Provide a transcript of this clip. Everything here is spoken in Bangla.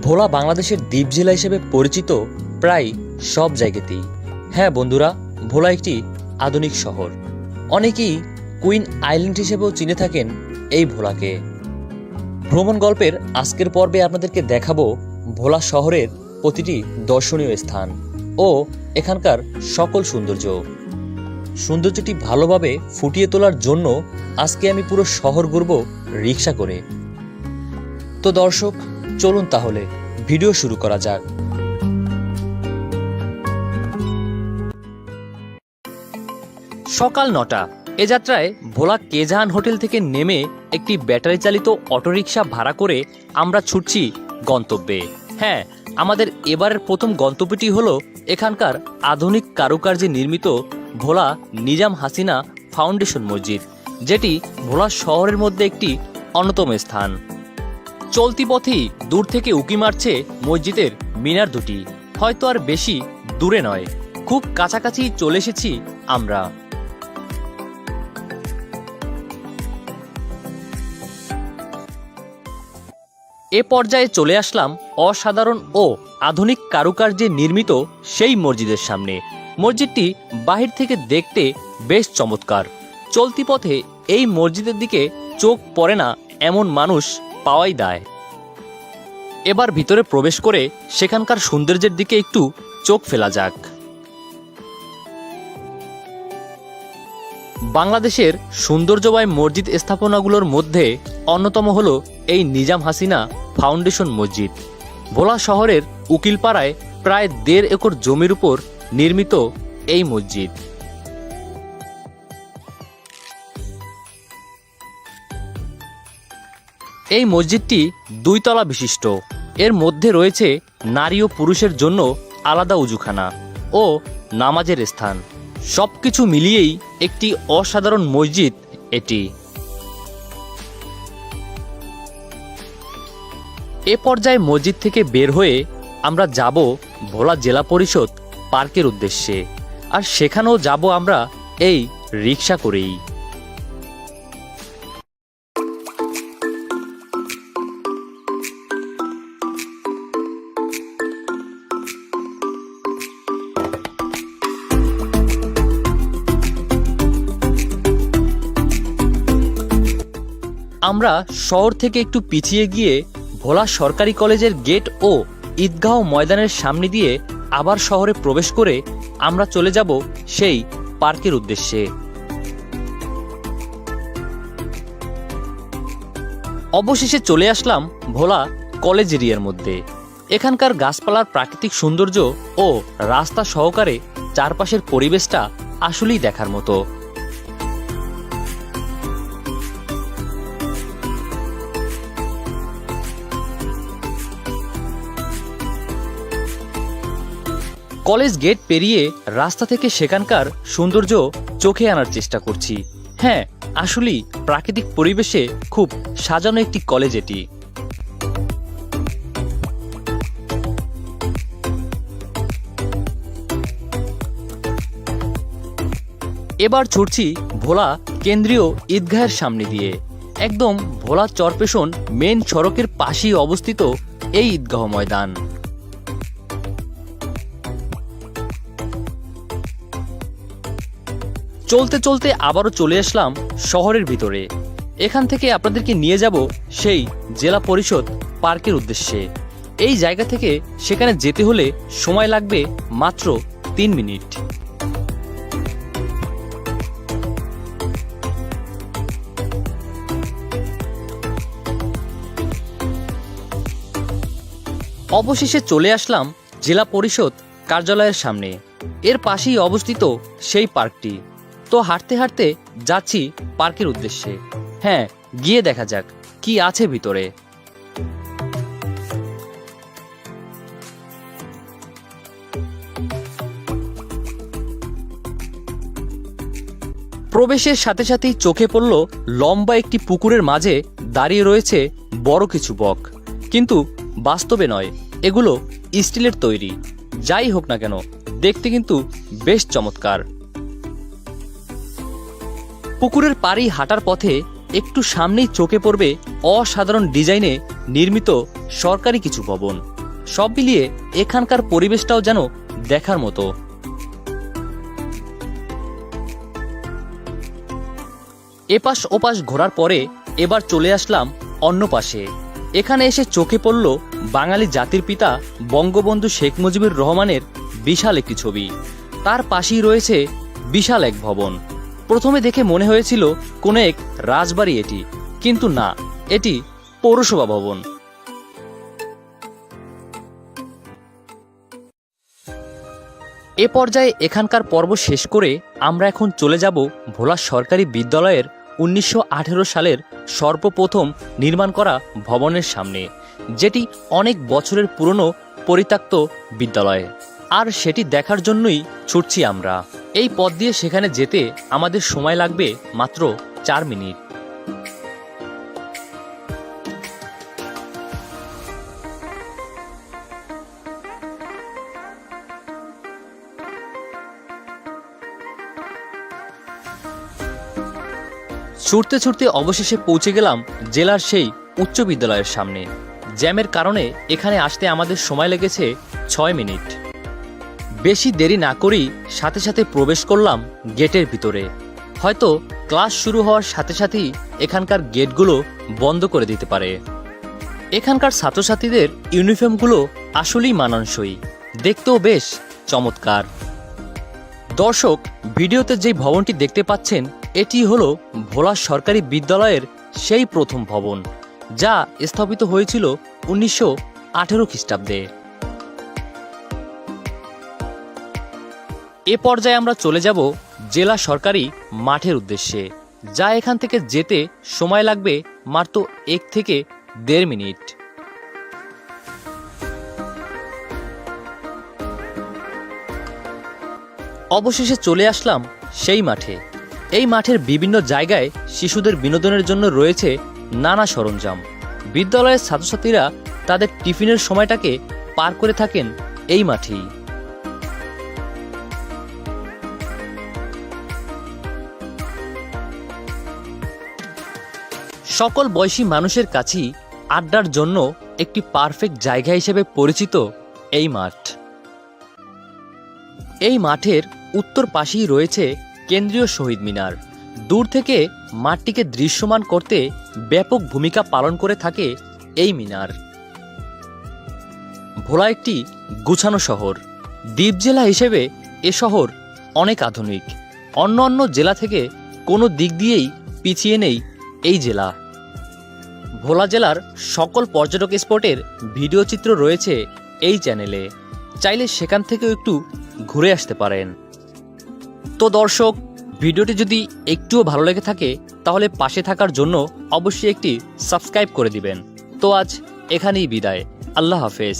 ভোলা বাংলাদেশের দ্বীপ জেলা হিসেবে পরিচিত প্রায় সব জায়গাতেই। হ্যাঁ বন্ধুরা, ভোলা একটি আধুনিক শহর। অনেকেই কুইন আইল্যান্ড হিসেবেও চিনে থাকেন এই ভোলাকে। ভ্রমণ গল্পের আজকের পর্বে আপনাদেরকে দেখাবো ভোলা শহরের প্রতিটি দর্শনীয় স্থান ও এখানকার সকল সৌন্দর্যটি ভালোভাবে ফুটিয়ে তোলার জন্য আজকে আমি পুরো শহর ঘুরব রিক্সা করে। তো দর্শক, চলুন তাহলে ভিডিও শুরু করা যাক। সকাল 9টা। এ যাত্রায় ভোলা কেজাহান হোটেল থেকে নেমে একটি ব্যাটারি চালিত অটোরিকশা ভাড়া করে আমরা ছুটছি গন্তব্যে। হ্যাঁ, আমাদের এবারের প্রথম গন্তব্যটি হলো এখানকার আধুনিক কারুকার্যে নির্মিত ভোলা নিজাম হাসিনা ফাউন্ডেশন মসজিদ, যেটি ভোলা শহরের মধ্যে একটি অন্যতম স্থান। চলতি পথেই দূর থেকে উকি মারছে মসজিদের মিনার দুটি। হয়তো আর বেশি দূরে নয়, খুব কাছাকাছি চলে এসেছি আমরা। এ পর্যায়ে চলে আসলাম অসাধারণ ও আধুনিক কারুকার্যে নির্মিত সেই মসজিদের সামনে। মসজিদটি বাহির থেকে দেখতে বেশ চমৎকার। চলতি পথে এই মসজিদের দিকে চোখ পড়ে না এমন মানুষ পাওয়াই দায়। এবার ভিতরে প্রবেশ করে সেখানকার সৌন্দর্যের দিকে একটু চোখ ফেলা যাক। বাংলাদেশের সৌন্দর্যময় মসজিদ স্থাপনাগুলোর মধ্যে অন্যতম হল এই নিজাম হাসিনা ফাউন্ডেশন মসজিদ। ভোলা শহরের উকিলপাড়ায় প্রায় 1.5 একর জমির উপর নির্মিত এই মসজিদ। এই মসজিদটি 2 তলা বিশিষ্ট। এর মধ্যে রয়েছে নারী ও পুরুষের জন্য আলাদা উজুখানা ও নামাজের স্থান। সবকিছু মিলিয়েই একটি অসাধারণ মসজিদ এটি। এ পর্যায়ে মসজিদ থেকে বের হয়ে আমরা যাব ভোলা জেলা পরিষদ পার্কের উদ্দেশ্যে, আর সেখানেও যাব আমরা এই রিক্সা করেই। আমরা শহর থেকে একটু পিছিয়ে গিয়ে ভোলা সরকারি কলেজের গেট ও ঈদগাহ ময়দানের সামনে দিয়ে আবার শহরে প্রবেশ করে আমরা চলে যাব সেই পার্কের উদ্দেশ্যে। অবশেষে চলে আসলাম ভোলা কলেজ এরিয়ার মধ্যে। এখানকার গাছপালার প্রাকৃতিক সৌন্দর্য ও রাস্তা সহকারে চারপাশের পরিবেশটা আসলেই দেখার মতো। কলেজ গেট পেরিয়ে রাস্তা থেকে সেখানকার সৌন্দর্য চোখে আনার চেষ্টা করছি। হ্যাঁ, আসলেই প্রাকৃতিক পরিবেশে খুব সাজানো একটি কলেজ এটি। এবার ছুটছি ভোলা কেন্দ্রীয় ঈদগাহের সামনে দিয়ে। একদম ভোলা চরপেশন মেন সড়কের পাশেই অবস্থিত এই ঈদগাহ ময়দান। চলতে চলতে আবারও চলে আসলাম শহরের ভিতরে। এখান থেকে আপনাদেরকে নিয়ে যাব সেই জেলা পরিষদ পার্কের উদ্দেশ্যে। এই জায়গা থেকে সেখানে যেতে হলে সময় লাগবে মাত্র 3 মিনিট। অবশেষে চলে আসলাম জেলা পরিষদ কার্যালয়ের সামনে। এর পাশেই অবস্থিত সেই পার্কটি। তো হাঁটতে হাঁটতে যাচ্ছি পার্কের উদ্দেশ্যে। হ্যাঁ, গিয়ে দেখা যাক কি আছে ভিতরে। প্রবেশের সাথে সাথেই চোখে পড়ল লম্বা একটি পুকুরের মাঝে দাঁড়িয়ে রয়েছে বড় কিছু বক, কিন্তু বাস্তবে নয়, এগুলো স্টিলের তৈরি। যাই হোক না কেন, দেখতে কিন্তু বেশ চমৎকার। পুকুরের পাড়েই হাঁটার পথে একটু সামনেই চোখে পড়বে অসাধারণ ডিজাইনে নির্মিত সরকারি কিছু ভবন। সব মিলিয়ে এখানকার পরিবেশটাও যেন দেখার মতো। এপাশ ওপাশ ঘোরার পরে এবার চলে আসলাম অন্য পাশে। এখানে এসে চোখে পড়ল বাঙালি জাতির পিতা বঙ্গবন্ধু শেখ মুজিবুর রহমানের বিশাল একটি ছবি। তার পাশেই রয়েছে বিশাল এক ভবন। প্রথমে দেখে মনে হয়েছিল কোনো এক রাজবাড়ি এটি, কিন্তু না, এটি পৌরসভা ভবন। এ পর্যায়ে এখানকার পর্ব শেষ করে আমরা এখন চলে যাব ভোলা সরকারি বিদ্যালয়ের 1918 সালের সর্বপ্রথম নির্মাণ করা ভবনের সামনে, যেটি অনেক বছরের পুরনো পরিত্যক্ত বিদ্যালয়। আর সেটি দেখার জন্যই ছুটছি আমরা। এই পথ দিয়ে সেখানে যেতে আমাদের সময় লাগবে মাত্র 4 মিনিট। ছুটতে ছুটতে অবশেষে পৌঁছে গেলাম জেলার সেই উচ্চ বিদ্যালয়ের সামনে। জ্যামের কারণে এখানে আসতে আমাদের সময় লেগেছে 6 মিনিট। বেশি দেরি না করেই সাথে সাথে প্রবেশ করলাম গেটের ভিতরে। হয়তো ক্লাস শুরু হওয়ার সাথে সাথেই এখানকার গেটগুলো বন্ধ করে দিতে পারে। এখানকার ছাত্রছাত্রীদের ইউনিফর্মগুলো আসলেই মানানসই, দেখতেও বেশ চমৎকার। দর্শক, ভিডিওতে যে ভবনটি দেখতে পাচ্ছেন এটি হলো ভোলা সরকারি বিদ্যালয়ের সেই প্রথম ভবন, যা স্থাপিত হয়েছিল 1918 খ্রিস্টাব্দে। এ পর্যায়ে আমরা চলে যাব জেলা সরকারি মাঠের উদ্দেশ্যে, যা এখান থেকে যেতে সময় লাগবে মাত্র 1 থেকে 1.5 মিনিট। অবশেষে চলে আসলাম সেই মাঠে। এই মাঠের বিভিন্ন জায়গায় শিশুদের বিনোদনের জন্য রয়েছে নানা সরঞ্জাম। বিদ্যালয়ের ছাত্রছাত্রীরা তাদের টিফিনের সময়টাকে পার করে থাকেন এই মাঠেই। সকল বয়সী মানুষের কাছেই আড্ডার জন্য একটি পারফেক্ট জায়গা হিসেবে পরিচিত এই মাঠ। এই মাঠের উত্তর পাশেই রয়েছে কেন্দ্রীয় শহীদ মিনার। দূর থেকে মাঠটিকে দৃশ্যমান করতে ব্যাপক ভূমিকা পালন করে থাকে এই মিনার। ভোলা একটি গুছানো শহর। দ্বীপ জেলা হিসেবে এ শহর অনেক আধুনিক। অন্য জেলা থেকে কোনো দিক দিয়েই পিছিয়ে নেই এই জেলা। ভোলা জেলার সকল পর্যটক স্পটের ভিডিও চিত্র রয়েছে এই চ্যানেলে, চাইলে সেখান থেকেও একটু ঘুরে আসতে পারেন। তো দর্শক, ভিডিওটি যদি একটুও ভালো লেগে থাকে তাহলে পাশে থাকার জন্য অবশ্যই একটি সাবস্ক্রাইব করে দিবেন। তো আজ এখানেই বিদায়। আল্লাহ হাফেজ।